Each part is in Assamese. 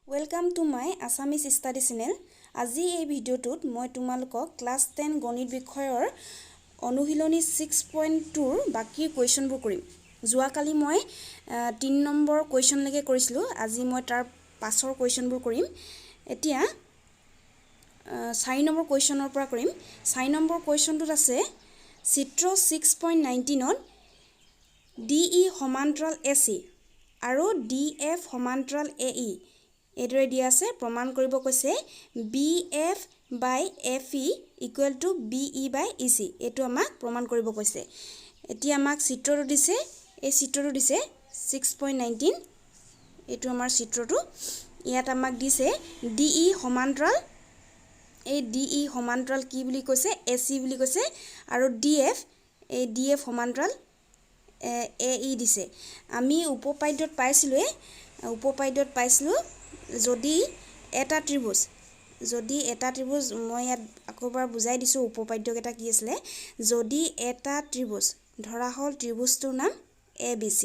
Welcome to my Assamese study channel. আজি এই ভিডিওটোত মই তোমালোকক ক্লাস 10 গণিত বিষয়ৰ অনুশীলনী 6.2 ৰ বাকি কোৱেশ্চনবোৰ কৰিম। যোৱাকালি মই 3 নম্বৰ কোৱেশ্চন লৈকে কৰিছিলো। আজি মই তাৰ পাছৰ কোৱেশ্চনবোৰ কৰিম। এতিয়া 4 নম্বৰ কোৱেশ্চনৰ পৰা কৰিম। 4 নম্বৰ কোৱেশ্চনটোত আছে চিত্ৰ 6.19 ত DE সমান্তৰাল AC আৰু DF সমান্তৰাল AE এদৰে দিয়া আছে প্ৰমাণ কৰিব কৈছে BF by FE equal to BE by EC এটো আমাক প্ৰমাণ কৰিব কৈছে। এতিয়া আমাক চিত্ৰটো দিছে, এই চিত্ৰটো দিছে 6.19 এটো আমাৰ চিত্ৰটো। ইয়াত আমাক দিছে DE সমান্তৰাল, এই DE সমান্তৰাল কি বুলি কৈছে AC বুলি কৈছে আৰু DF এই DF সমান্তৰাল AE দিছে। আমি উপপাদ্যত পাইছিলো যদি এটা ত্ৰিভুজ মই ইয়াত আকৌবাৰ বুজাই দিছো উপপাদ্য কেটা কি আছিল। যদি এটা ত্ৰিভুজ ধৰা হল ত্ৰিভুজটোৰ নাম ABC,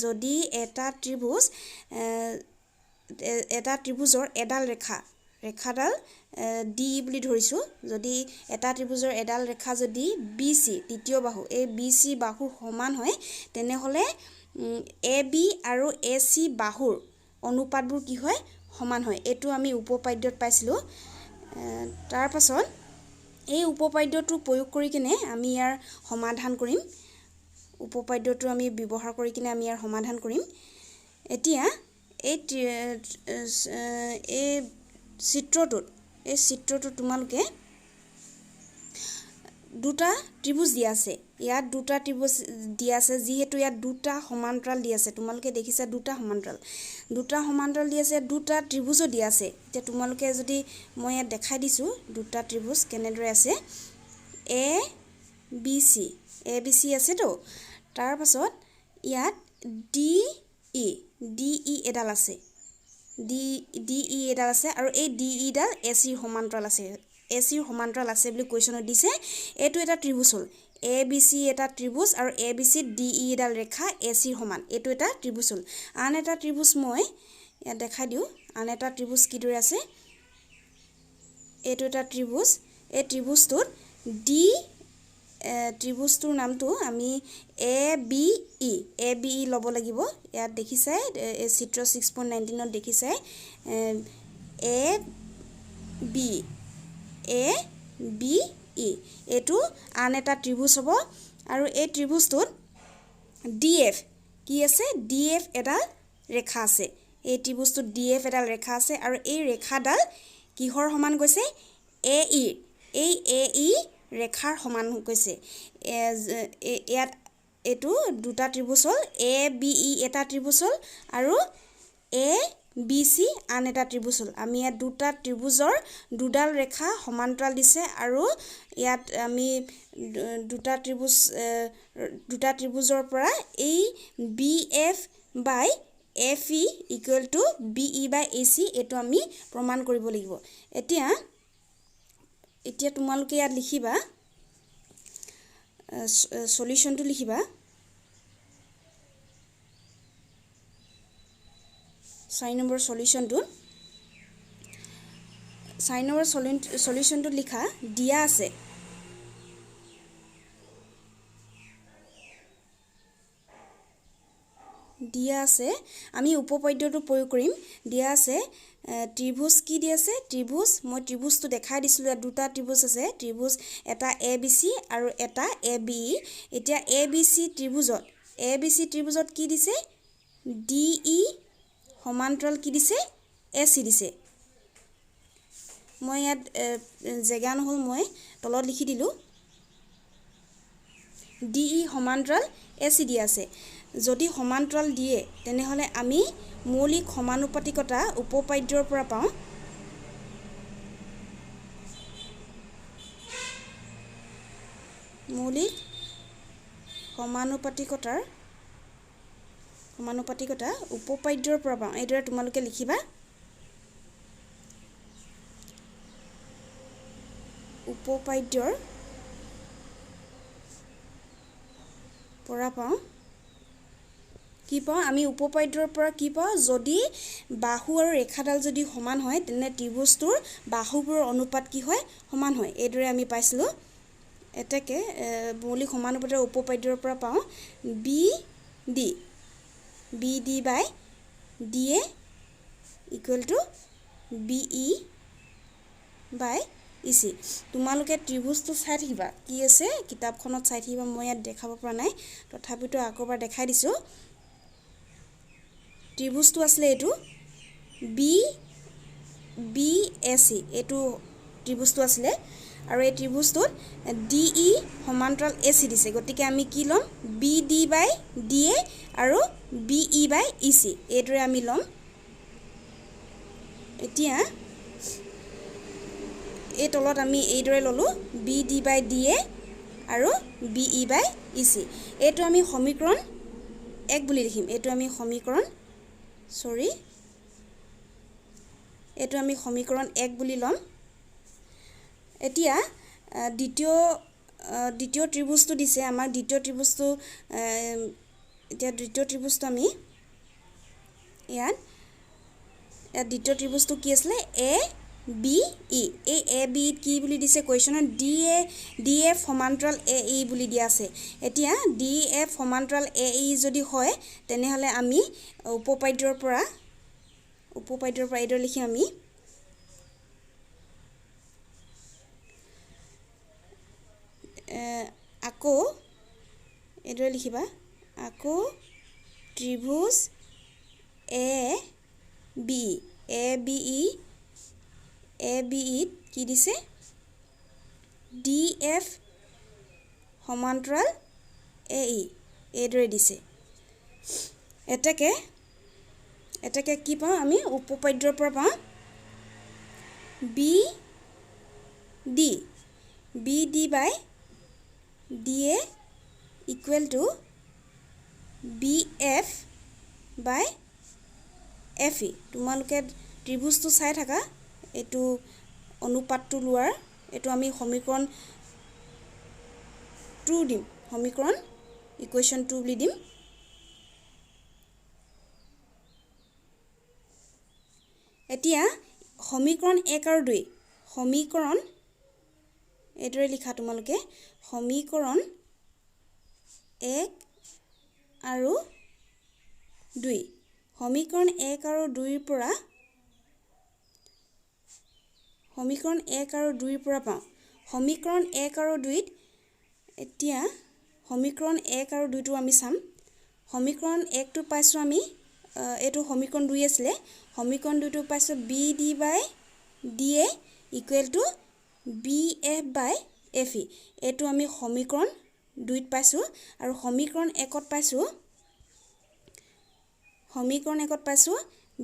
যদি এটা ত্ৰিভুজৰ এডাল ৰেখাডাল D বুলি ধৰিছো, যদি এটা ত্ৰিভুজৰ এডাল ৰেখা যদি BC তৃতীয় বাহু এই BC বাহুৰ সমান হয় তেনেহলে AB আৰু AC বাহুৰ অনুপাতবোৰ কি হয় সমান হয়। এটো আমি উপপাদ্যত পাইছিলো। তাৰ পাছত এই উপপাদ্যটো প্ৰয়োগ কৰি কিনে আমি ইয়াৰ সমাধান কৰিম। উপপাদ্যটো আমি ব্যৱহাৰ কৰি কিনে আমি ইয়াৰ সমাধান কৰিম। এতিয়া এই চিত্ৰটোত তোমালোকে দুটা ত্ৰিভুজ দিয়া আছে। ইয়াত দুটা ত্ৰিভুজ দিয়া আছে, যেহেতু ইয়াত দুটা সমান্তৰাল দিয়া আছে। তোমালোকে দেখিছা দুটা সমান্তৰাল দিয়া আছে, দুটা ত্ৰিভুজও দিয়া আছে। এতিয়া তোমালোকে যদি মই ইয়াত দেখাই দিছো দুটা ত্ৰিভুজ কেনেদৰে আছে। ABC আছে তো। তাৰ পাছত ইয়াত DE এডাল আছে। DE এডাল আছে আৰু এই DE ডাল AC ৰ সমান্তৰাল আছে বুলি কোৱেশ্চনত দিছে। এটো এটা ত্ৰিভুজ হল ABC এটা ত্ৰিভুজ আৰু ABC DE এডাল ৰেখা AC ৰ সমান। এটো এটা ত্ৰিভুজ হল। আন এটা ত্ৰিভুজ মই ইয়াত দেখাই দিও। আন এটা ত্ৰিভুজ কিদৰে আছে। এটো এটা ত্ৰিভুজ। এই ত্ৰিভুজটোত ত্ৰিভুজটোৰ নামটো আমি ABE লব লাগিব। ইয়াত দেখিছাই এই চিত্ৰ 6.19 ত দেখিছাই ABE এটো আন এটা ত্ৰিভুজ হ'ব। আৰু এই ত্ৰিভুজটোত DF কি আছে, DF এডাল ৰেখা আছে। এই ত্ৰিভুজটোত DF এডাল ৰেখা আছে আৰু এই ৰেখাডাল কিহৰ সমান কৈছে AE, এই AE ৰেখাৰ সমান কৈছে। ইয়াত এটো দুটা ত্ৰিভুজ হল ABE এটা ত্ৰিভুজ হল আৰু ABC আন এটা ত্ৰিভুজ হল। আমি ইয়াত দুটা ত্ৰিভুজৰ দুডাল ৰেখা সমান্তৰাল দিছে আৰু ইয়াত আমি দুটা ত্ৰিভুজৰ পৰা এই BF by FE equal to BE by AC এটো আমি প্ৰমাণ কৰিব লাগিব। এতিয়া তোমালোকে ইয়াত লিখিবা সলিউশনটো লিখিবা। 4 নম্বৰ সলিউশনটো লিখা দিয়া আছে আমি উপপাদ্যটো প্ৰয়োগ কৰিম। দিয়া আছে ত্ৰিভুজ কি দিয়া আছে, মই ত্ৰিভুজটো দেখাই দিছিলো। ইয়াত দুটা ত্ৰিভুজ আছে, ত্ৰিভুজ এটা ABC আৰু এটা ABE। এতিয়া ABC ত্ৰিভুজত কি দিছে DE সমান্তৰাল কি দিছে AC দিছে। মই ইয়াত জেগা নহল মই তলত লিখি দিলো DE সমান্তৰাল AC দিয়া আছে। যদি সমান্তৰাল দিয়ে তেনেহলে আমি মৌলিক সমানুপাতিকতা উপপাদ্যৰ পৰা পাওঁ। মৌলিক সমানুপাতিকতা উপপাদ্যৰ পৰা পাওঁ। এইদৰে তোমালোকে লিখিবা উপপাদ্যৰ পৰা পাওঁ কি পাওঁ আমি উপপাদ্যৰ পৰা কি পাওঁ যদি বাহু আৰু ৰেখাডাল যদি সমান হয় তেনে ত্ৰিভুজটোৰ বাহুবোৰৰ অনুপাত কি হয় সমান হয় এইদৰে আমি পাইছিলোঁ এটাকে মৌলিক সমানুপাতৰ উপপাদ্যৰ পৰা পাওঁ BD by DA equal to BE by EC তোমালোকে ত্ৰিভুজটো চাই থাকিবা কি আছে কিতাপখনত চাই থাকিবা মই ইয়াত দেখাব পৰা নাই তথাপিতো আকৌবাৰ দেখাই দিছোঁ ত্ৰিভুজটো আসলে এটো BAC এটো ত্ৰিভুজটো আসলে আৰু এই ত্ৰিভুজটোত DE সমান্তৰাল AC দিছে গতিকে আমি কি লম BD by DA আৰু BE by EC এইদৰে আমি লম এতিয়া এই তলত আমি এইদৰে ললো BD by DA আৰু BE by EC এইটো আমি সমীকৰণ 1 বুলি লিখিম এইটো আমি সমীকৰণ এইটো আমি সমীকৰণ 1 বুলি লম এতিয়া দ্বিতীয় ত্ৰিভুজটো দিছে আমাৰ দ্বিতীয় ত্ৰিভুজটো এতিয়া দ্বিতীয় ত্ৰিভুজটো আমি ইয়াত দ্বিতীয় ত্ৰিভুজটো কি আছিল ABE এই ABE কি বুলি দিছে কোৱেশ্যনত DF সমান্তৰাল AE বুলি দিয়া আছে এতিয়া DF সমান্তৰাল AE যদি হয় তেনেহলে আমি উপপাদ্যৰ পৰা এইদৰে লিখিম আমি আকৌ এইদৰে লিখিবা আকৌ ত্ৰিভুজ ABE কি দিছে DF সমান্তৰাল AE এইদৰে দিছে এটাকে কি পাওঁ আমি উপপাদ্যৰ পৰা পাওঁ BD by DA equal to BF by FE তোমালোকে ত্ৰিভুজটো চাই থাকা এটো অনুপাতটো লোৱাৰ এটো আমি সমীকৰণ 2 দিম সমীকৰণ ইকুৱেশ্যন 2 বুলি দিম এতিয়া সমীকৰণ 1 আৰু 2 সমীকৰণ এইদৰে লিখা তোমালোকে সমীকৰণ 1 আৰু 2 সমীকৰণ 1 আৰু 2 ৰ পৰা সমীকৰণ 1 আৰু 2 ৰ পৰা পাওঁ সমীকৰণ 1 আৰু 2 এতিয়া সমীকৰণ 1 আৰু 2 টো আমি চাম সমীকৰণ 1 টো পাইছো আমি এটো সমীকৰণ 2 আছিল সমীকৰণ 2 টো পাইছো BD by DA equal to BF by FE এটো আমি সমীকৰণ 2 ত পাইছো আৰু সমীকৰণ 1 ত পাইছো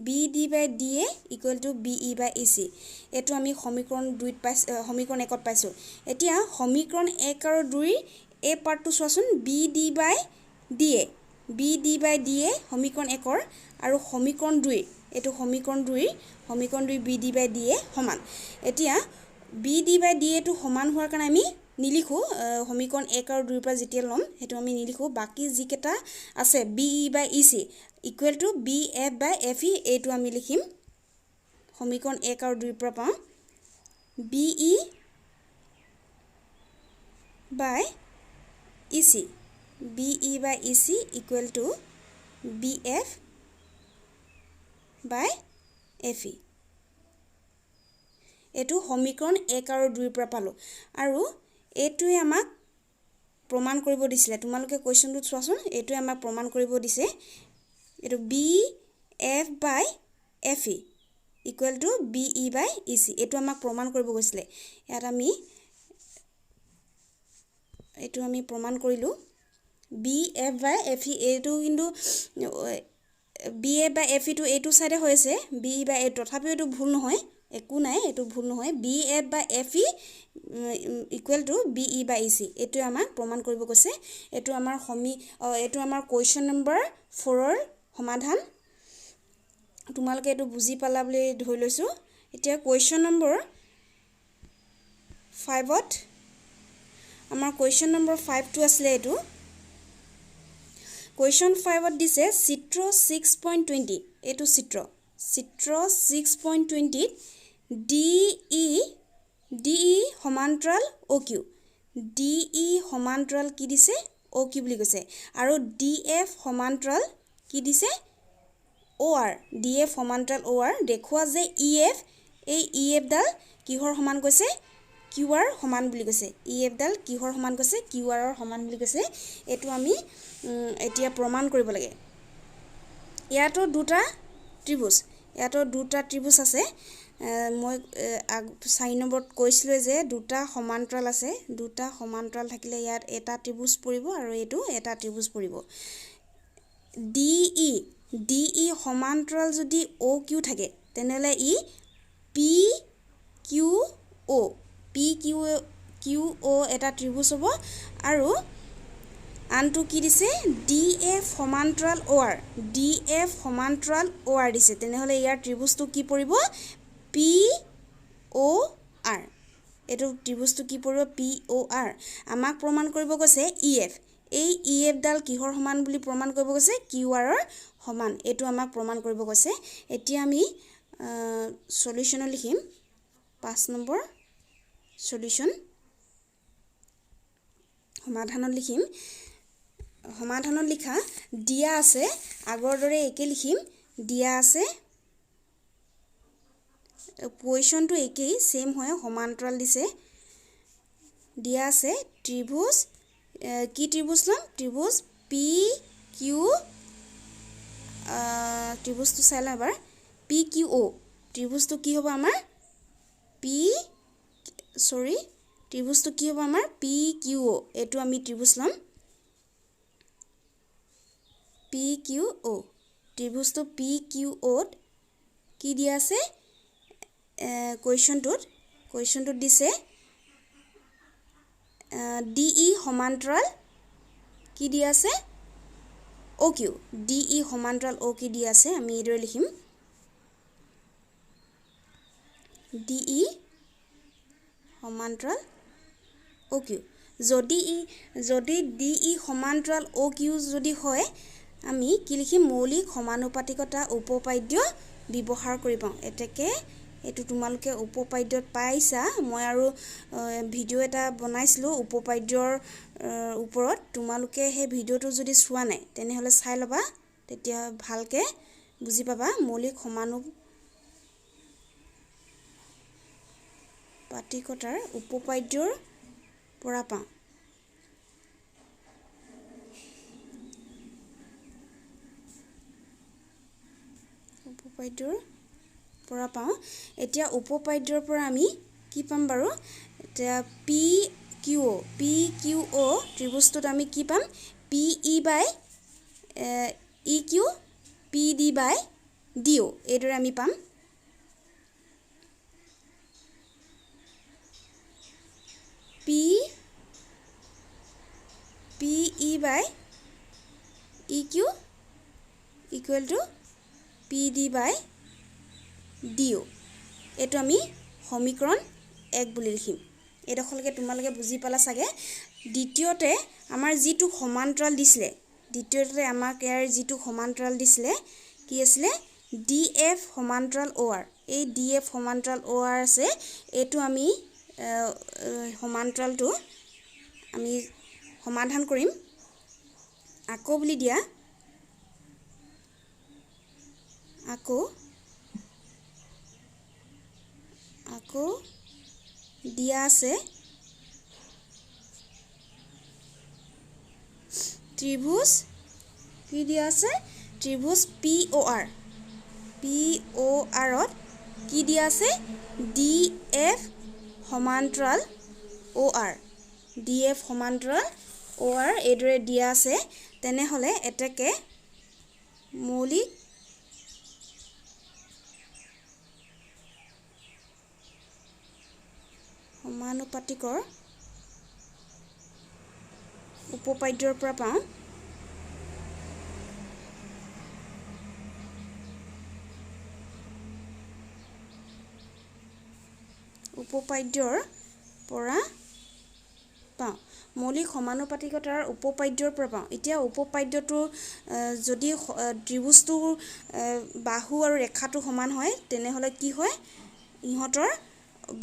BD by DA equal to BE by EC এটো আমি সমীকৰণ 2 ত পাইছো সমীকৰণ 1 ত পাইছো এতিয়া সমীকৰণ 1 আৰু 2 এই পাৰ্টটো চোৱাচোন BD by DA সমীকৰণ 1 ৰ আৰু সমীকৰণ 2 এটো সমীকৰণ 2 BD by DA সমান এতিয়া BD by DA টো সমান হোৱাৰ কাৰণে আমি নিলিখো সমীকৰণ 1 আৰু 2 ৰ পৰা যেতিয়া লম হেতু আমি নিলিখো বাকি যি কেটা আছে BE by EC equal to BF by FE এইটো আমি লিখিম সমীকৰণ 1 আৰু 2 ৰ পৰা পাওঁ BE by EC equal to BF by FE এটো সমীকৰণ 1 আৰু 2 ৰ পৰা পালো আৰু এটোৱে আমাক প্ৰমাণ কৰিব দিছিলে তোমালোকে কোৱেশ্যনটো চোৱাচোন এটোৱে আমাক প্ৰমাণ কৰিব দিছে এটো BF by FE equal to BE by EC এটো আমাক প্ৰমাণ কৰিব গৈছিলে ইয়াত আমি এটো আমি প্ৰমাণ কৰিলো BF by FE এটো কিন্তু BF by FE টো এটো সাইডে হৈছে BE by তথাপিও এটো ভুল নহয় একো নাই এটো ভুল নহয় BF by FE equal to BE by EC এটো আমাক প্ৰমাণ কৰিব কৈছে এটো আমাৰ কোৱেশ্যন নম্বৰ 4 ৰ সমাধান তোমালোকে এটো বুজি পালা বুলি ধৰি লৈছো এতিয়া কোৱেশ্যন নম্বৰ 5 ত আমাৰ কোৱেশ্যন নম্বৰ 5 টো আছিল এটো কুৱেশ্যন 5ত দিছে চিত্ৰ 6.20 এইটো চিত্ৰ 6.20 DE সমান্তৰাল OQ DE সমান্তৰাল কি দিছে OQ বুলি কৈছে আৰু DF সমান্তৰাল কি দিছে OR DF সমান্তৰাল OR দেখুৱা যে EF এই EF ডাল কিহৰ সমান কৈছে QR সমান বুলি কৈছে EF ডাল কিহৰ সমান কৈছে QR ৰ সমান বুলি কৈছে এটো আমি এতিয়া প্ৰমাণ কৰিব লাগে ইয়াতো দুটা ত্ৰিভুজ আছে মই 4 নম্বৰত কৈছিলো যে দুটা সমান্তৰাল আছে দুটা সমান্তৰাল থাকিলে ইয়াত এটা ত্ৰিভুজ পৰিব আৰু এটো এটা ত্ৰিভুজ পৰিব DE সমান্তৰাল যদি OQ থাকে তেনেহলে ই PQO এটা ত্ৰিভুজ হ'ব আৰু আনটো কি দিছে DF সমান্তৰাল OR দিছে তেনেহলে ইয়াৰ ত্ৰিভুজটো কি পৰিব POR এটো ত্ৰিভুজটো কি পৰিব POR আমাক প্ৰমাণ কৰিব কৈছে EF এই EF ডাল কিহৰ সমান বুলি প্ৰমাণ কৰিব কৈছে QR ৰ সমান এটো আমাক প্ৰমাণ কৰিব কৈছে এতিয়া আমি সলিউশন লিখিম 5 নম্বৰ সলিউশন সমাধানত লিখিম সমাধানত লিখা দিয়া আছে আগৰ দৰে একে লিখিম দিয়া আছে পজিশনটো একেই সেম হয় সমান্তৰাল দিছে দিয়া আছে ত্ৰিভুজ কি ত্ৰিভুজ নাম ত্ৰিভুজ PQ ত্ৰিভুজটো চাই লওঁ এবাৰ PQO ত্ৰিভুজটো কি হ'ব আমাৰ ত্ৰিভুজটো কি হ'ব আমাৰ PQO এটো আমি ত্ৰিভুজ লম PQO ত্ৰিভুজটো PQO ত কি দিয়া আছে কুৱেশ্যনটোত দিছে DE সমান্তৰাল কি দিয়া আছে OQ DE সমান্তৰাল OQ দিয়া আছে আমি এদৰে লিখিম DE সমান্তৰাল OQ যদি DE সমান্তৰাল OQ যদি হয় আমি কি লিখিম মৌলিক সমানুপাতিকতা উপপাদ্য ব্যৱহাৰ কৰি পাওঁ এতেকে এটো তোমালোকে উপপাদ্যত পাইছা মই আৰু ভিডিও এটা বনাইছিলো উপপাদ্যৰ ওপৰত তোমালোকে হে ভিডিওটো যদি চোৱা নাই তেনেহলে চাই লবা তেতিয়া ভালকে বুজি পাবা মৌলিক সমানুপাতিকতাৰ উপপাদ্যৰ পৰা পাওঁ উপপাদ্যৰ পৰা পাওঁ এতিয়া উপপাদ্যৰ পৰা আমি কি পাম বাৰু এতিয়া PQO ত্ৰিভুজটোত আমি কি পাম PE by EQ PD by DO এদৰে আমি পাম PE by EQ equal to PD by DO এটো আমি সমীকৰণ 1 বুলি লিখিম এডখলকে তোমালোকে বুজি পালা সাগে দ্বিতীয়তে আমাৰ যিটো সমান্তৰাল দিছিলে দ্বিতীয়তে আমাক ইয়াৰ যিটো সমান্তৰাল দিছিলে কি আছিল DF সমান্তৰাল OR এই DF সমান্তৰাল OR আছে এটো আমি সমান্তৰালটো আমি সমাধান কৰিম আকৌ বুলি দিয়া আকৌ দিয়া আছে ত্ৰিভুজ কি দিয়া আছে ত্ৰিভুজ POR ত কি দিয়া আছে DF সমান্তৰাল OR DF সমান্তৰাল OR এদৰে দিয়া আছে তেনেহলে এতেকে মৌলিক সমানুপাতিকৰ উপপাদ্যৰ পৰা পাওঁ উপপাদ্যৰ পৰা পাওঁ মৌলিক সমানুপাতিকতাৰ উপপাদ্যৰ পৰা পাওঁ এতিয়া উপপাদ্যটোৰ যদি ত্ৰিভুজটোৰ বাহু আৰু ৰেখাটো সমান হয় তেনেহ'লে কি হয় ইহঁতৰ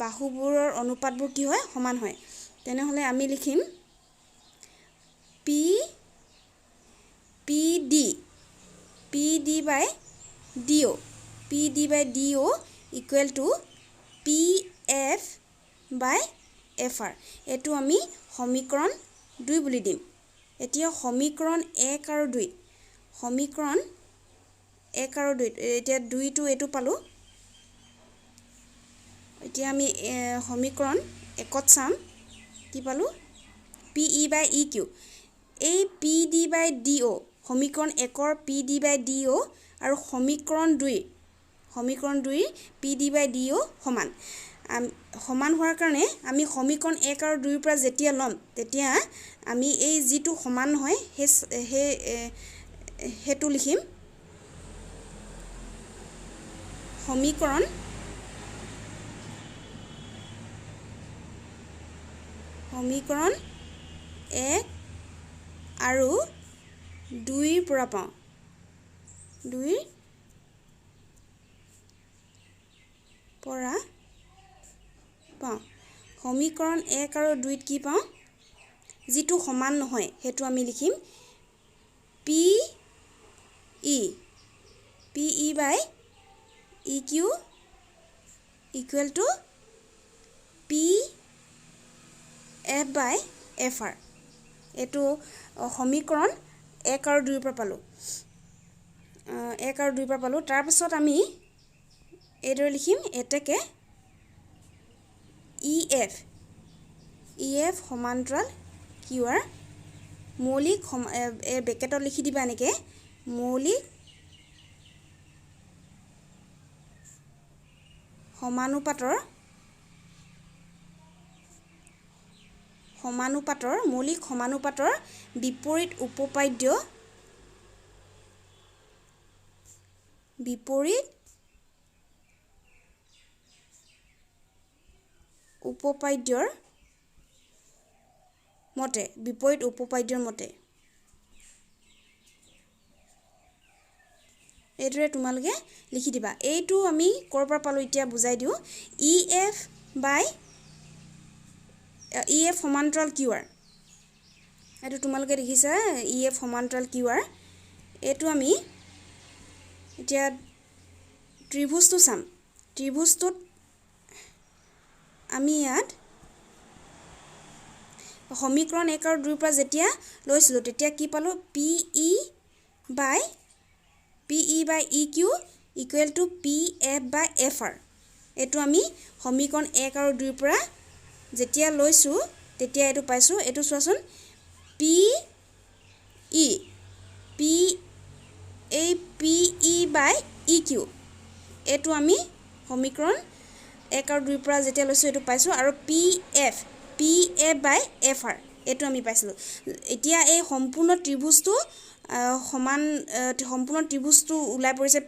বাহুবোৰৰ অনুপাতবোৰ কি হয় সমান হয় তেনেহ'লে আমি লিখিম PD by DO equal to PF by FR এইটো আমি সমীকৰণ 2 বুলি দিম এতিয়া সমীকৰণ 1 আৰু 2 সমীকৰণ 1 আৰু 2 এতিয়া 2 টো এটো পালো এতিয়া আমি সমীকৰণ 1ত চাম কি পালো PE by EQ এই PD by DO সমীকৰণ 1ৰ PD by DO আৰু সমীকৰণ 2 PD by DO সমান হোৱাৰ কাৰণে আমি সমীকৰণ 1 আৰু 2 ৰ পৰা যেতিয়া লম তেতিয়া আমি এই যিটো সমান হয় হেতু লিখিম সমীকৰণ 1 আৰু 2 ৰ পৰা পাওঁ 2 পৰা পাওঁ সমীকৰণ 1 আৰু 2 ত কি পাওঁ যিটো সমান নহয় হেতু আমি লিখিম PE by EQ equal to PF by FR এটো সমীকৰণ 1 আৰু 2 ৰ পৰা পালো 1 আৰু 2 ৰ পৰা পালো তাৰ পিছত আমি এদৰে লিখিম এটাকে EF সমান্তৰাল QR মৌলিক ব্ৰেকেটত লিখি দিবা এনেকে মৌলিক সমানুপাতৰ বিপৰীত উপপাদ্যৰ মতে এইদৰে তোমালোকে লিখি দিবা এইটো আমি কৰ পৰা পালো এতিয়া বুজাই দিও EF সমান্তৰাল QR এইটো তোমালোকে দেখিছা EF সমান্তৰাল QR এইটো আমি এতিয়া ত্ৰিভুজটো চাম ত্ৰিভুজটোত আমি ইয়াত সমীকৰণ 1 আৰু 2 ৰ পৰা যেতিয়া লৈছিলো তেতিয়া কি পালো PE by EQ equal to PF by FR এটো আমি সমীকৰণ 1 আৰু 2 ৰ পৰা যেতিয়া লৈছো তেতিয়া এটো পাইছো এটো চোৱাচোন PE by EQ এটো আমি সমীকৰণ 1 আৰু 2 ৰ পৰা যেতিয়া লৈছো এটো পাইছো আৰু PF by FR এটো আমি পাইছিলো এতিয়া এই সম্পূৰ্ণ ত্ৰিভুজটো সম্পূৰ্ণ ত্ৰিভুজটো উলাই পৰিছে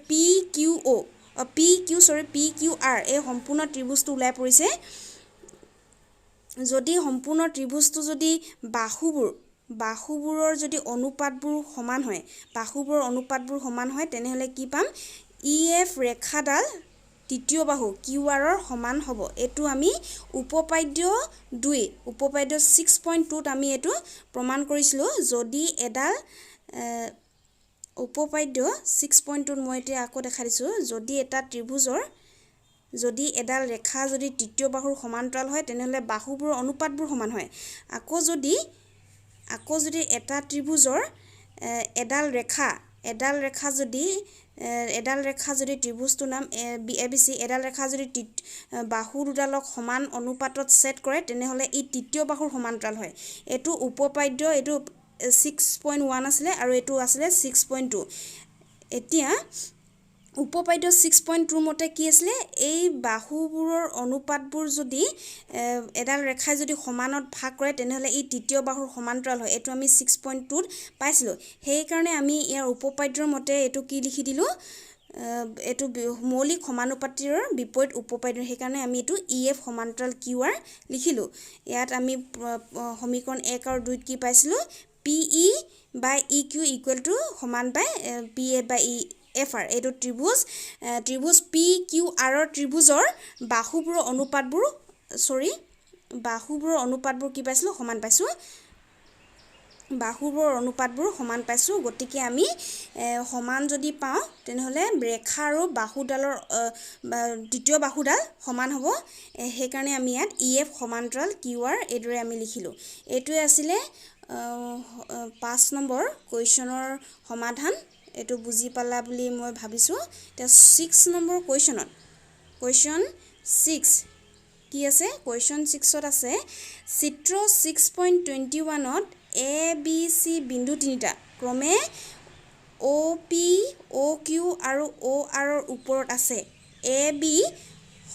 PQR এই সম্পূৰ্ণ ত্ৰিভুজটো উলাই পৰিছে যদি সম্পূৰ্ণ ত্ৰিভুজটো যদি বাহুবোৰৰ যদি অনুপাতবোৰ সমান হয় তেনেহলে কি পাম EF ৰেখাডাল তৃতীয় বাহু QR ৰ সমান হ'ব এটো আমি উপপাদ্য 6.2 ত আমি এটো প্ৰমাণ কৰিছিলো যদি এডাল উপপাদ্য 6.2 ত মই এতিয়া আকৌ দেখা দিছো যদি এটা ত্ৰিভুজৰ যদি এডাল ৰেখা যদি তৃতীয় বাহুৰ সমান্তৰাল হয় তেনেহলে বাহুবোৰৰ অনুপাতবোৰ সমান হয় আকৌ যদি এটা ত্ৰিভুজৰ এডাল ৰেখা যদি ত্ৰিভুজটোৰ নাম ABC এডাল ৰেখা যদি বাহু দুডালক সমান অনুপাতত সেট কৰে তেনেহলে ই তৃতীয় বাহুৰ সমান্তৰাল হয় এটো উপপাদ্য এটো 6.1 আছিল আৰু এটো আছিল 6.2 এতিয়া উপপাদ্য 6.2 মতে কি আছিল এই বাহুবোৰৰ অনুপাতবোৰ যদি এডাল ৰেখাই যদি সমানত ভাগ কৰে তেনেহলে ই তৃতীয় বাহুৰ সমান্তৰাল হয় এটো আমি 6.2 ত পাইছিলো সেই কাৰণে আমি ইয়াৰ উপপাদ্যৰ মতে এটো কি লিখি দিলো এটো মৌলিক সমানুপাতিৰ বিপৰীত উপপাদ্য সেইকাৰণে আমি এটো EF সমান্তৰাল QR লিখিলো ইয়াত আমি সমীকৰণ 1 আৰু 2 কি পাইছিলো PE by EQ equal to সমান পাই PA by FR এটো ত্ৰিভুজ PQR ৰ ত্ৰিভুজৰ বাহুবোৰৰ অনুপাতবোৰ কি পাইছিলো সমান পাইছো বাহুবোৰৰ অনুপাতবোৰ সমান পাইছো গতিকে আমি সমান যদি পাও তেনেহলে ৰেখা আৰু বাহুডালৰ দ্বিতীয় বাহুডাল সমান হ'ব সেইকাৰণে আমি ইয়াত EF সমান্তৰাল QR এদৰে আমি লিখিলো এটোৱে আছিল 5 নম্বৰ কোৱেশ্চনৰ সমাধান এটো বুজি পালা বুলি মই ভাবিছো তে 6 নম্বৰ কোৱেশ্চন 6 কি আছে কোৱেশ্চন 6 ত আছে চিত্ৰ 6.21 ত ABC বিন্দু তিনিটা ক্ৰমে OP OQ আৰু OR ৰ ওপৰত আছে AB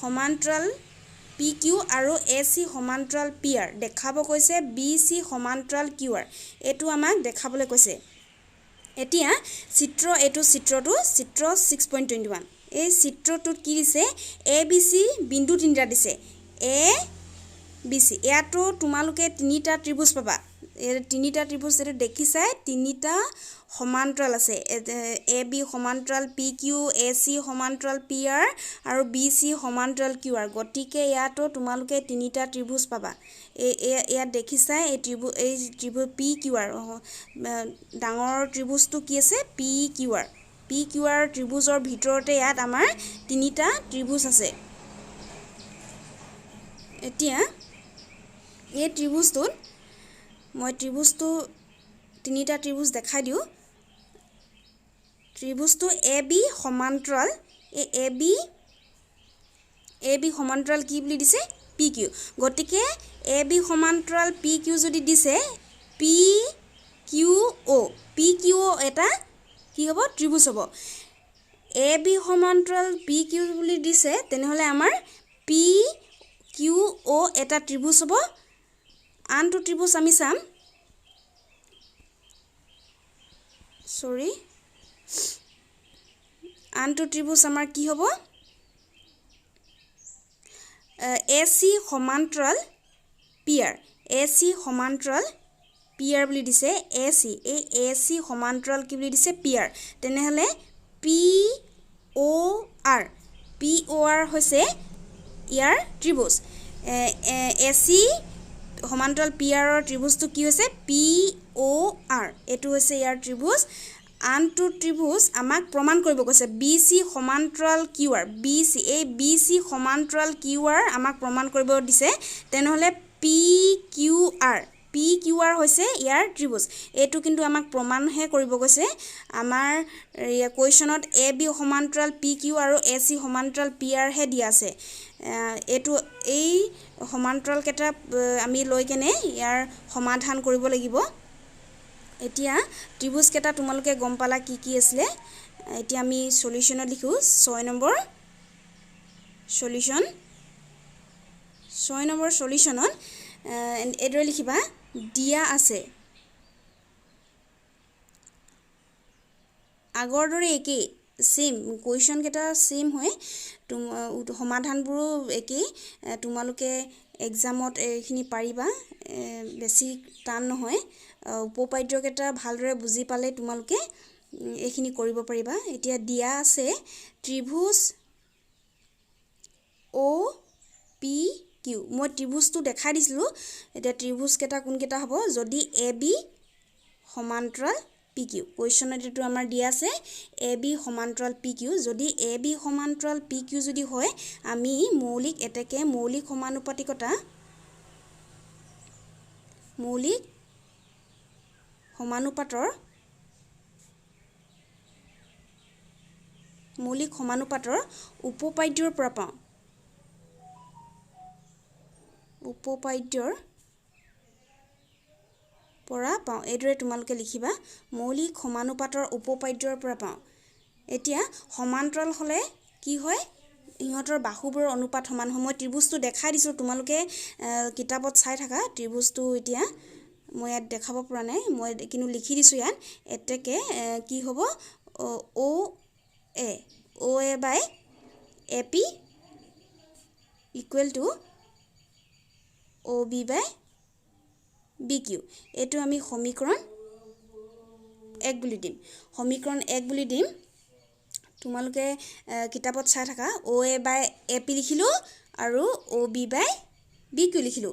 সমান্তৰাল PQ আৰু AC সমান্তৰাল PR দেখাব কৈছে BC সমান্তৰাল QR এটো আমাক দেখাবলৈ কৈছে এতিয়া চিত্ৰ 6.21 এই চিত্ৰটোত কি দিছে ABC বিন্দু তিনিটা দিছে ABC ইয়াতো তোমালোকে তিনিটা ত্ৰিভুজ পাবা এই তিনিটা ত্ৰিভুজ এটো দেখিছাই তিনিটা সমান্তৰাল আছে AB সমান্তৰাল PQ AC সমান্তৰাল PR আৰু BC সমান্তৰাল QR গতিকে ইয়াতো তোমালোকে তিনিটা ত্ৰিভুজ পাবা ইয়াত দেখিছাই এই ত্ৰিভুজ PQR ডাঙৰ ত্ৰিভুজটো কি আছে PQR ত্ৰিভুজৰ ভিতৰতে ইয়াত আমাৰ তিনিটা ত্ৰিভুজ আছে এতিয়া এই ত্ৰিভুজটোত মই তিনিটা ত্ৰিভুজ দেখাই দিও ত্ৰিভুজটো AB সমান্তৰাল এই AB সমান্তৰাল কি বুলি দিছে PQ গতিকে AB সমান্তৰাল PQ যদি দিছে PQO এটা কি হ'ব ত্ৰিভুজ হ'ব AB সমান্তৰাল PQ বুলি দিছে তেনেহলে আমাৰ PQO এটা ত্ৰিভুজ হ'ব আনটো ত্ৰিভুজ আমি চাম আনটো ত্ৰিভুজ আমাৰ কি হ'ব AC সমান্তৰাল PR বুলি দিছে AC এই AC সমান্তৰাল কি বুলি দিছে PR তেনেহলে POR হৈছে ইয়াৰ ত্ৰিভুজ AC সমান্তৰাল PR ৰ ত্ৰিভুজটো কি হৈছে POR এটো হৈছে ইয়াৰ ত্ৰিভুজ আনটো ত্ৰিভুজ আমাক প্ৰমাণ কৰিব কৈছে BC সমান্তৰাল QR এই BC সমান্তৰাল QR আমাক প্ৰমাণ কৰিব দিছে তেনেহলে PQR হৈছে ইয়াৰ ত্ৰিভুজ এটো কিন্তু আমাক প্ৰমাণহে কৰিব কৈছে আমাৰ কোৱেশ্চনত AB সমান্তৰাল PQ আৰু AC সমান্তৰাল PR হে দিয়া আছে এটো এই সমান্তৰাল কেটা আমি লৈ কেনে ইয়াৰ সমাধান কৰিব লাগিব এতিয়া ত্ৰিভুজ কেটা তোমালোকে গম পালা কি আছিল এতিয়া আমি সলিউশনত লিখো 6 নম্বৰ সলিউশনত এদৰে লিখিবা দিয়া আছে আগৰ দৰে একেই সেম কোৱেশ্চন কেটা সেম হয় সমাধানবোৰ একেই তোমালোকে এক্সামত এইখিনি পাৰিবা বেছি টান নহয় উপপাদ্য কেটা ভালদৰে বুজি পালে তোমালোকে এইখিনি কৰিব পাৰিবা এতিয়া দিয়া আছে ত্ৰিভুজ OPQ মই ত্ৰিভুজটো দেখাই দিছিলো এতিয়া ত্ৰিভুজ কেটা কোন কেটা হ'ব যদি AB সমান্তৰাল PQ কোৱেশ্চনত এটো আমাৰ দিয়া আছে AB সমান্তৰাল PQ যদি AB সমান্তৰাল PQ যদি হয় আমি মৌলিক সমানুপাতিকতা মৌলিক সমানুপাতৰ উপপাদ্যৰ পৰা পাওঁ এদৰে তোমালোকে লিখিবা মৌলিক সমানুপাতৰ উপপাদ্যৰ পৰা পাওঁ এতিয়া সমান্তৰাল হলে কি হয় ইহঁতৰ বাহুবোৰৰ অনুপাত সমান হয় মই ত্ৰিভুজটো দেখাই দিছো তোমালোকে কিতাপত চাই থাকা ত্ৰিভুজটো এতিয়া মই ইয়াত দেখাব পৰা নাই মই কিন্তু লিখি দিছো ইয়াত এতেকে কি হ'ব OA by AP equal to OB by BQ এটো আমি সমীকৰণ 1 বুলি দিম সমীকৰণ 1 বুলি দিম তোমালোকে কিতাপত চাই থাকা OA by AP লিখিলো আৰু OB by BQ লিখিলো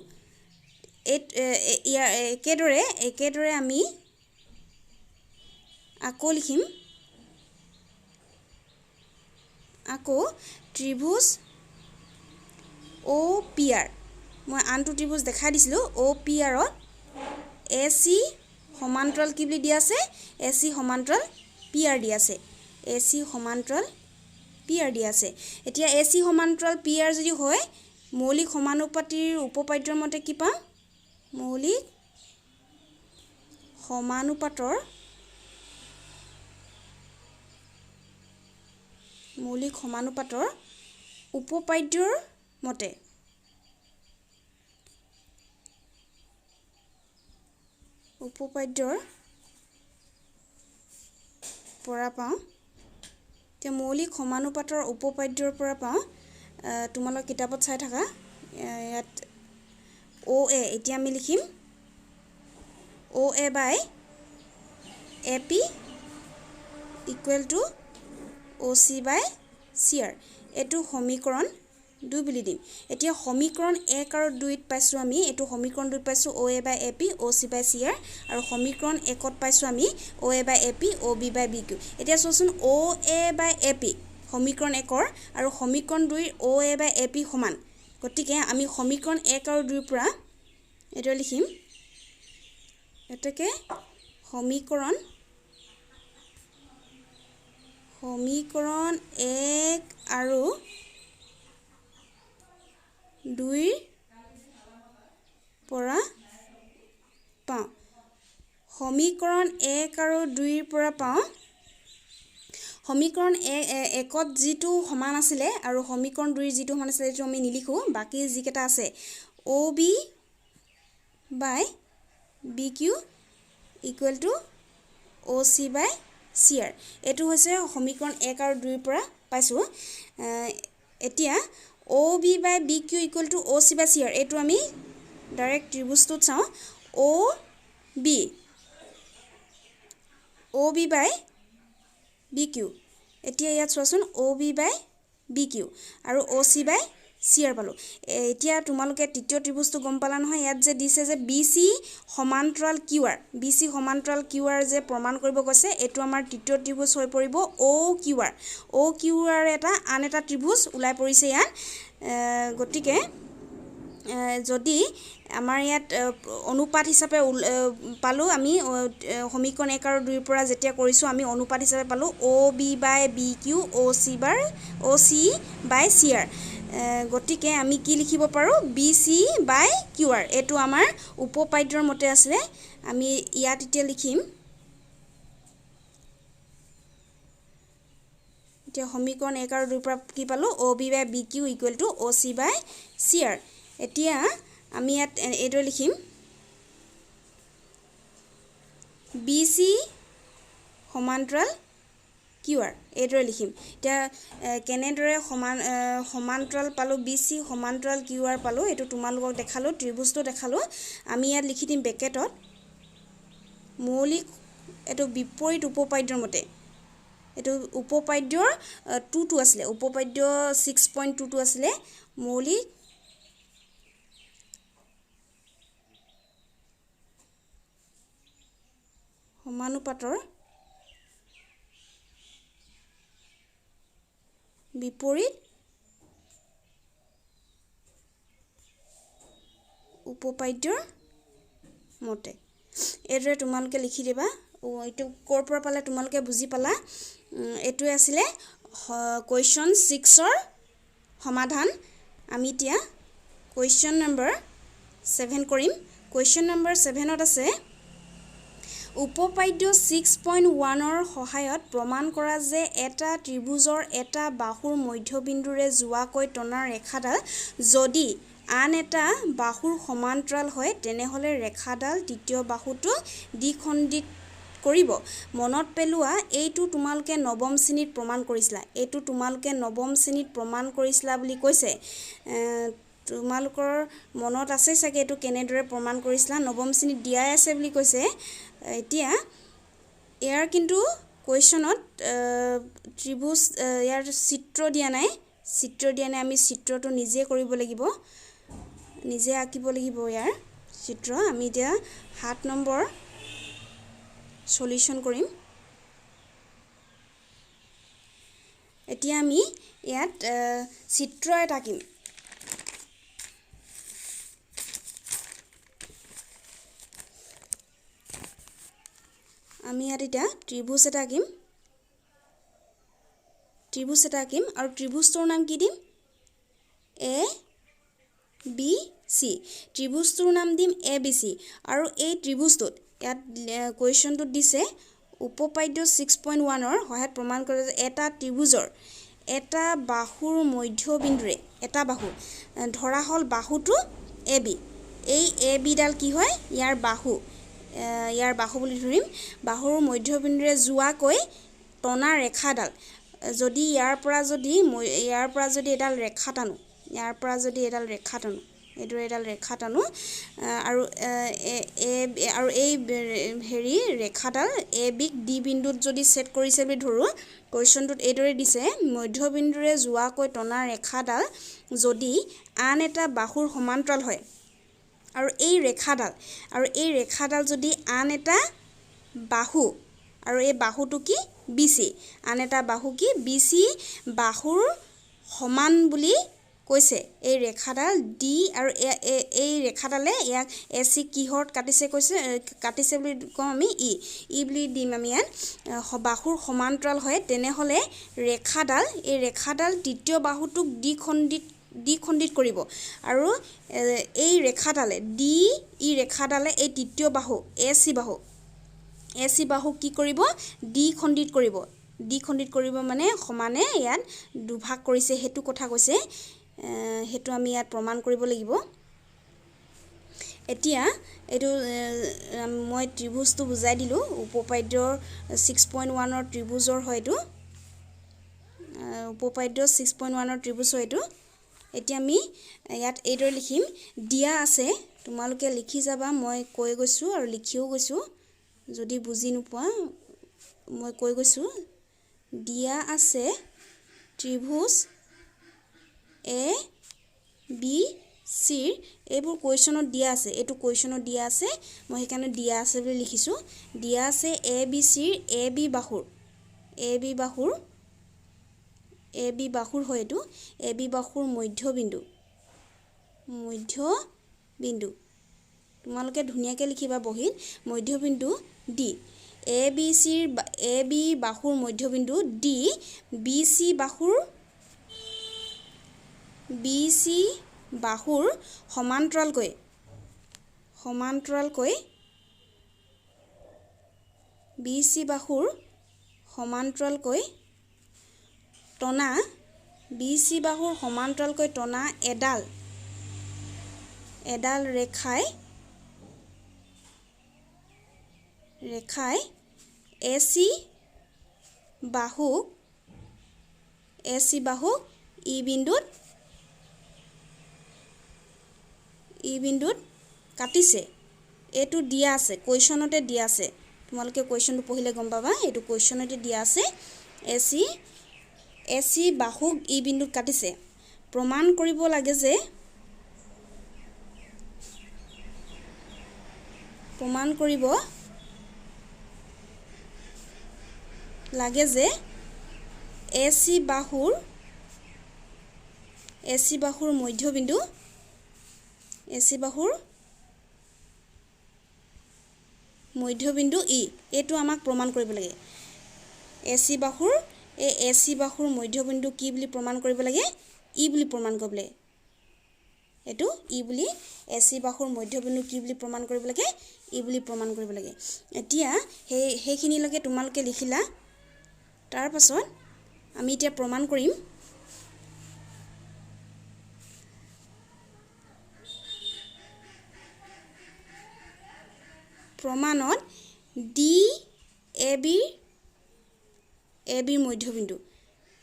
একেদৰে আমি আকৌ লিখিম আকৌ ত্ৰিভুজ OPR মই আনটো ত্ৰিভুজ দেখাই দিছিলো OPR ত AC সমান্তৰাল কি বুলি দিয়া আছে AC সমান্তৰাল PR দিয়া আছে AC সমান্তৰাল PR দিয়া আছে এতিয়া AC সমান্তৰাল PR যদি হয় মৌলিক সমানুপাতিৰ উপপাদ্যৰ মতে কি পাম মৌলিক সমানুপাতৰ উপপাদ্যৰ মতে উপপাদ্যৰ পৰা পাওঁ তে মৌলিক সমানুপাতৰ উপপাদ্যৰ পৰা পাওঁ তোমালোক কিতাপত চাই থাকা ইয়াত OA এতিয়া আমি লিখিম OA by AP equal to OC by CR এটো সমীকৰণ 2 বুলি দিম এতিয়া সমীকৰণ 1 আৰু 2 ত পাইছো আমি এটো সমীকৰণ 2 ত পাইছো OA by AP OC by CR আৰু সমীকৰণ 1 ত পাইছো আমি OA by AP OB by BQ এতিয়া চোৱাচোন OA by AP সমীকৰণ 1 ৰ আৰু সমীকৰণ 2 ৰ OA by AP সমান গতিকে আমি সমীকৰণ 1 আৰু 2 ৰ পৰা এটো লিখিম এটাকে সমীকৰণ 1 আৰু 2 ৰ পৰা পাওঁ সমীকৰণ 1 আৰু 2 ৰ পৰা পাওঁ সমীকৰণ 1 ত যেটো সমান আছিল আৰু সমীকৰণ 2 ৰ যেটো সমান আছিল এটো আমি নিলিখো বাকি যিকেটা আছে OB by BQ equal to OC by CR এটো হৈছে সমীকৰণ 1 আৰু 2 ৰ পৰা পাইছো এতিয়া OB by BQ equal to OC by CR এটো আমি ডাইৰেক্ট ত্ৰিভুজটো চাও OB by BQ এতিয়া ইয়াত চোৱাচোন OB by BQ আৰু OC by CR পালো এতিয়া তোমালোকে তৃতীয় ত্ৰিভুজটো গম পালা নহয় ইয়াত যে দিছে যে BC সমান্তৰাল QR যে প্ৰমাণ কৰিব কৈছে এটো আমাৰ তৃতীয় ত্ৰিভুজ হৈ পৰিব OQR এটা আন এটা ত্ৰিভুজ উলাই পৰিছে ইয়াত গটিকে যদি আমাৰ ইয়াত অনুপাত হিচাপে পালো আমি সমীকৰণ 1 আৰু 2 ৰ পৰা যেতিয়া কৰিছো আমি অনুপাত হিচাপে পালো OB by BQ OC by CR গটিকে আমি কি লিখিব পাৰো BC by QR এটো আমাৰ উপপাদ্যৰ মতে আছে আমি ইয়াত এতিয়া লিখিম এতিয়া সমীকৰণ 1 আৰু 2 ৰ পৰা কি পালো OB by BQ equal to OC by CR এতিয়া আমি ইয়াত এটো লিখিম BC সমান্তৰাল QR এটো লিখিম এতিয়া কেনেদৰে সমান্তৰাল পালো BC সমান্তৰাল QR পালো এটো তোমালোকক দেখালো ত্ৰিভুজটো দেখালো আমি ইয়াত লিখি দিম ব্ৰেকেটত মৌলিক এটো বিপৰীত উপপাদ্যৰ মতে এটো উপপাদ্যৰ 2 আছিল উপপাদ্য 6.22 আছিল মৌলিক সমানুপাতৰ বিপৰীত উপপাদ্যৰ মতে এদৰে তোমালোকে লিখি দিবা এটো কৰ পৰা পালে তোমালোকে বুজি পালা এটো আছিল কোৱেশ্চন 6 ৰ সমাধান আমি এতিয়া কোৱেশ্চন নম্বৰ 7 কৰিম কোৱেশ্চন নম্বৰ 7 ত আছে উপপাদ্য 6.1 ৰ সহায়ত প্ৰমাণ কৰা যে এটা ত্ৰিভুজৰ এটা বাহুৰ মধ্যবিন্দুৰে যোৱাকৈ টনা ৰেখাডাল যদি আন এটা বাহুৰ সমান্তৰাল হয় তেনেহলে ৰেখাডাল তৃতীয় বাহুটো দ্বিখণ্ডিত কৰিব মনত পেলোৱা এইটো তোমালোকে নৱম শ্ৰেণীত প্ৰমাণ কৰিছিলা এইটো তোমালোকে নৱম শ্ৰেণীত প্ৰমাণ কৰিছিলা বুলি কৈছে তোমালোকৰ মনত আছে চাগে এইটো কেনেদৰে প্ৰমাণ কৰিছিলা নৱম শ্ৰেণীত দিয়াই আছে বুলি কৈছে এতিয়া ইয়াৰ কিন্তু কোৱেশ্যনত ত্ৰিভুজ ইয়াৰ চিত্ৰ দিয়া নাই আমি চিত্ৰটো নিজে কৰিব লাগিব নিজে আঁকিব লাগিব ইয়াৰ চিত্ৰ আমি এতিয়া 7 নম্বৰ সলিউশন কৰিম এতিয়া আমি ইয়াত চিত্ৰ এটা আঁকিম আমি ইয়াত এটা ত্ৰিভুজ এটা আঁকিম আৰু ত্ৰিভুজটোৰ নাম কি দিম এ বি সি ত্ৰিভুজটোৰ নাম দিম এ বি সি আৰু এই ত্ৰিভুজটোত ইয়াত কোৱেশ্যনটোত দিছে উপপাদ্য 6.1 ৰ সহায়ত প্ৰমাণ কৰে যে এটা ত্ৰিভুজৰ এটা বাহুৰ মধ্যবিন্দুৰে এটা বাহু ধৰা হল বাহুটো এ বি এই এ বি ডাল কি হয় ইয়াৰ বাহু বুলি ধৰিম বাহুৰ মধ্যবিন্দুৰে যোৱাকৈ টনা ৰেখাডাল যদি ইয়াৰ পৰা যদি এডাল ৰেখা টানো এইটো এডাল ৰেখা টানো আৰু এই হেৰি ৰেখাডাল এ বিক ডি বিন্দুত যদি সেট কৰিছে বুলি ধৰো কোৱেশ্যনটোত এইদৰে দিছে মধ্যবিন্দুৰে যোৱাকৈ টনা ৰেখাডাল যদি আন এটা বাহুৰ সমান্তৰাল হয় আৰু এই ৰেখাডাল যদি আন এটা বাহু আৰু এই বাহুটো কি বিসি আন এটা বাহু কি বিসি বাহুৰ সমান বুলি কৈছে এই ৰেখাডাল ডি আৰু এই ৰেখাডালে ইয়াক এসি কিহত কাটিছে বুলি কম আমি ই বুলি দিম আমি ইয়াত বাহুৰ সমান্তৰাল হয় তেনেহলে ৰেখাডাল তৃতীয় বাহুটোক দ্বিখণ্ডিত কৰিব আৰু এই ৰেখাডালে এই তৃতীয় বাহু এসি বাহু কি কৰিব দ্বিখণ্ডিত কৰিব মানে সমানে ইয়াত দুভাগ কৰিছে হেতু কথা কৈছে হেতু আমি ইয়াত প্ৰমাণ কৰিব লাগিব এতিয়া এটো মই ত্ৰিভুজটো বুজাই দিলো উপপাদ্য 6.1 ৰ ত্ৰিভুজৰ হয়তো উপপাদ্য 6.1 ৰ ত্ৰিভুজ হয়তো এতিয়া আমি ইয়াত এইদৰে লিখিম দিয়া আছে তোমালোকে লিখি যাবা মই কৈ গৈছো আৰু লিখিও গৈছো যদি বুজি নোপোৱা মই কৈ গৈছো দিয়া আছে ত্ৰিভুজ এ বি সি এইবোৰ কোৱেশ্যনত দিয়া আছে এটো কোৱেশ্যনত দিয়া আছে মই হেকানে দিয়া আছে বুলি লিখিছো দিয়া আছে A B C A B বাহুৰ হয়তো এ বি বাহুৰ মধ্যবিন্দু তোমালোকে ধুনিয়াকে লিখিবা বহিত মধ্যবিন্দু ডি এ বি বাহুৰ মধ্যবিন্দু ডি বি সি বাহুৰ সমান্তৰালকৈ টনা এডাল ৰেখাই এসি বাহুক ই বিন্দুত কাটিছে এটো দিয়া আছে কোৱেশ্যনতে দিয়া আছে তোমালোকে কোৱেশ্যনটো পঢ়িলে গম পাবা এটো কোৱেশ্যনতে দিয়া আছে এসি বাহুক ই বিন্দুত কাটিছে প্ৰমাণ কৰিব লাগে যে এসি বাহুৰ মধ্যবিন্দু ই এটো আমাক প্ৰমাণ কৰিব লাগে এসি বাহুৰ মধ্যবিন্দু কি বুলি প্ৰমাণ কৰিব লাগে ই বুলি প্ৰমাণ কৰিব লাগে এটো ই বুলি এসি বাহুৰ মধ্যবিন্দু কি বুলি প্ৰমাণ কৰিব লাগে ই বুলি প্ৰমাণ কৰিব লাগে এতিয়া হেখিনি লগে তোমালোকে লিখিলা তাৰ পাছত আমি এতিয়া প্ৰমাণ কৰিম প্ৰমাণত ডি এ বিৰ মধ্যবিন্দু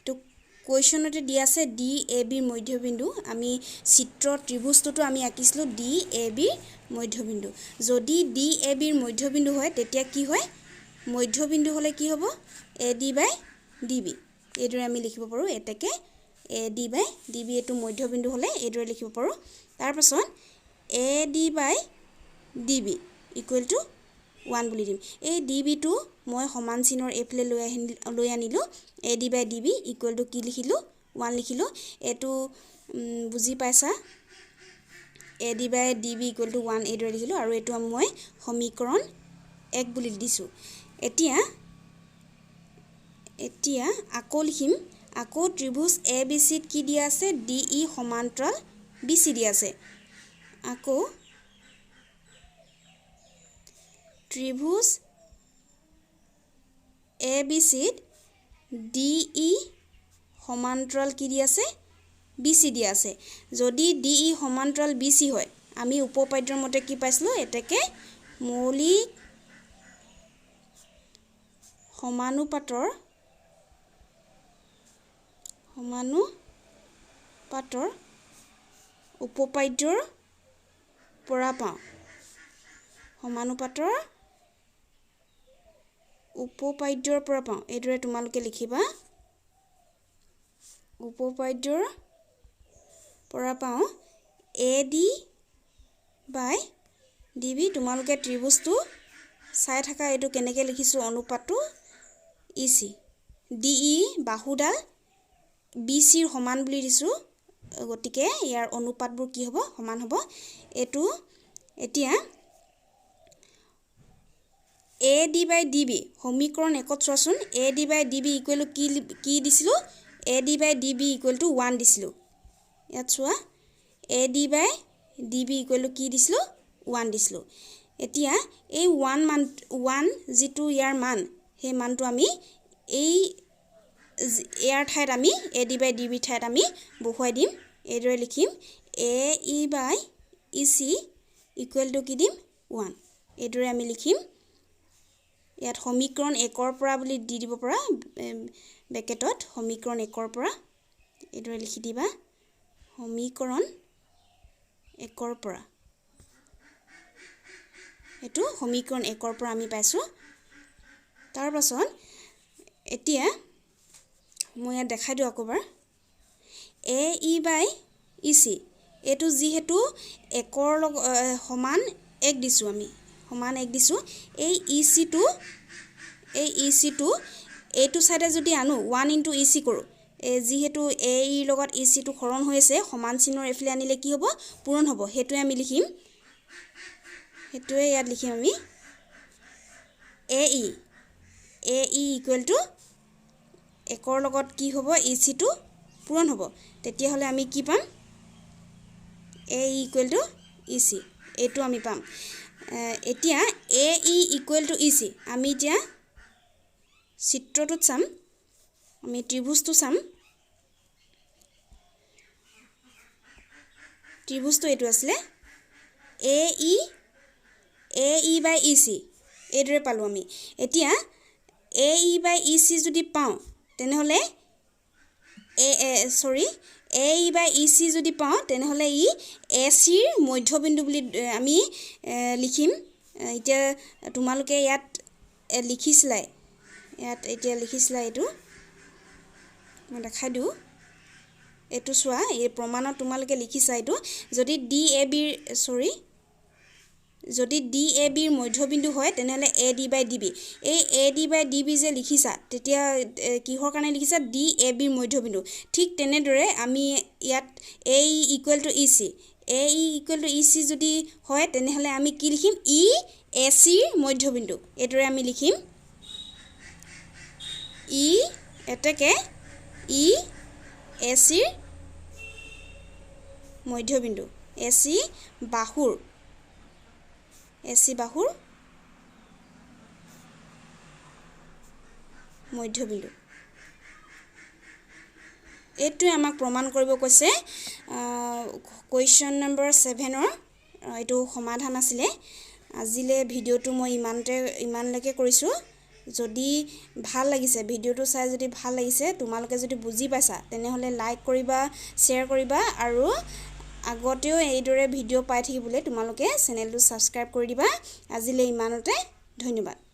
তো কুৱেশ্যনতে দিয়া আছে ডি এ বিৰ মধ্যবিন্দু আমি চিত্ৰ ত্ৰিভুজটো আমি আঁকিছিলোঁ ডি এ বিৰ মধ্যবিন্দু যদি ডি এ বিৰ মধ্যবিন্দু হয় তেতিয়া কি হয় মধ্যবিন্দু হলে কি হ'ব A D by D B এইদৰে আমি লিখিব পাৰোঁ এতেকে A D by D B এটো মধ্যবিন্দু হলে এইদৰে লিখিব পাৰোঁ তাৰ পাছত A D by D B equal to 1 বুলি দিম এই ডি বি টো মই সমান চিনৰ এফালে লৈ আনিলোঁ A D by D B equal to কি লিখিলোঁ 1 লিখিলোঁ এটো বুজি পাইছা A D by D B equal to 1 এইদৰে লিখিলোঁ আৰু এটো মই সমীকৰণ 1 বুলি দিছোঁ এতিয়া আকৌ লিখিম আকৌ ত্ৰিভুজ এ বি চিত কি দিয়া আছে ডি ই সমান্তৰাল বি চি দিয়া আছে আকৌ ত্ৰিভুজ এ বি চিত ডি ই সমান্তৰাল কি দিয়া আছে বি চি দিয়া আছে যদি ডি ই সমান্তৰাল বি চি হয় আমি উপপাদ্যৰ মতে কি পাইছিলোঁ এতেকে মৌলিক সমানুপাতৰ উপপাদ্যৰ পৰা পাওঁ সমানুপাতৰ উপপাদ্যৰ পৰা পাওঁ এইদৰে তোমালোকে লিখিবা উপপাদ্যৰ পৰা পাওঁ A D by D B তোমালোকে ত্ৰিভুজটো চাই থাকা এইটো কেনেকৈ লিখিছোঁ অনুপাতটো ই চি ডি ই বাহুডাল বি চিৰ সমান বুলি দিছোঁ গতিকে ইয়াৰ অনুপাতবোৰ কি হ'ব সমান হ'ব এইটো এতিয়া A D by D B সমীকৰণ 1ত চোৱাচোন A D by D B equal to কি দিছিলোঁ A D by D B equal to 1 দিছিলোঁ ইয়াত চোৱা A D by D B equal to কি দিছিলোঁ 1 দিছিলোঁ এতিয়া এই 1 যিটো ইয়াৰ মান সেই মানটো আমি এই ইয়াৰ ঠাইত আমি A D by D B ঠাইত আমি বহুৱাই দিম এইদৰে লিখিম A E by E C equal to কি দিম 1 এইদৰে আমি লিখিম ইয়াত সমীকৰণ 1ৰ পৰা বুলি দি দিব পৰা ব্ৰেকেটত সমীকৰণ 1ৰ পৰা এইদৰে লিখি দিবা সমীকৰণ 1ৰ পৰা এটো সমীকৰণ 1ৰ পৰা আমি পাইছোঁ তাৰ পাছত এতিয়া মই ইয়াত দেখাই দিওঁ আকৌবাৰ এ ই বাই ই চি এইটো যিহেতু 1ৰ সমান 1 দিছোঁ আমি সমান 1 দিছোঁ এই ই চিটো এইটো সাইডে যদি আনো 1 ইনটু ই চি কৰোঁ যিহেতু এ ইৰ লগত ই চিটো হৰণ হৈ আছে সমান চিনৰ এফালে আনিলে কি হ'ব পূৰণ হ'ব হেতুৱে আমি লিখিম হেতুৱে ইয়াত লিখিম আমি এ ই ইকুৱেল টু 1ৰ লগত কি হ'ব ই চিটো পূৰণ হ'ব তেতিয়া হলে আমি কি পাম a equal to E C এইটো আমি পাম এতিয়া এ ই ইকুৱেল টু ই চি আমি এতিয়া চিত্ৰটোত চাম আমি ত্ৰিভুজটো চাম ত্ৰিভুজটো এইটো আছিলে এ ই বাই ই চি এইদৰে পালোঁ আমি এতিয়া এ ই বাই ই চি যদি পাওঁ তেনেহলে এ ই বাই ই চি যদি পাওঁ তেনেহলে ই এ চিৰ মধ্যবিন্দু বুলি আমি লিখিম এতিয়া তোমালোকে ইয়াত লিখিছিলাই এতিয়া লিখিছিলা এইটো মই দেখাই দিওঁ এইটো চোৱা এই প্ৰমাণত তোমালোকে লিখিছা এইটো যদি ডি এ বিৰ মধ্যবিন্দু হয় তেনেহলে A D by D B এই A D by D B যে লিখিছা তেতিয়া কিহৰ কাৰণে লিখিছা ডি এ বিৰ মধ্যবিন্দু ঠিক তেনেদৰে আমি ইয়াত a equal to E C যদি হয় তেনেহলে আমি কি লিখিম ই এ চিৰ মধ্যবিন্দু এইদৰে আমি লিখিম ই এতেকে ই এ চিৰ মধ্যবিন্দু এ চি বাহুৰ মধ্যবিন্দু এইটোৱে আমাক প্ৰমাণ কৰিব কৈছে কুৱেশ্যন নম্বৰ 7ৰ এইটো সমাধান আছিলে আজিলে ভিডিঅ'টো মই ইমানলৈকে কৰিছোঁ যদি ভাল লাগিছে ভিডিওটো চাই যদি ভাল লাগিছে তোমালোকে যদি বুজি পাইছা তেনেহলে লাইক কৰিবা শ্বেয়াৰ কৰিবা আৰু আগতেও এইদৰে ভিডিও পাই থাকিবলৈ তোমালোকে চেনেলটো সাবস্ক্ৰাইব কৰি দিবা আজিলৈ ইমানতে ধন্যবাদ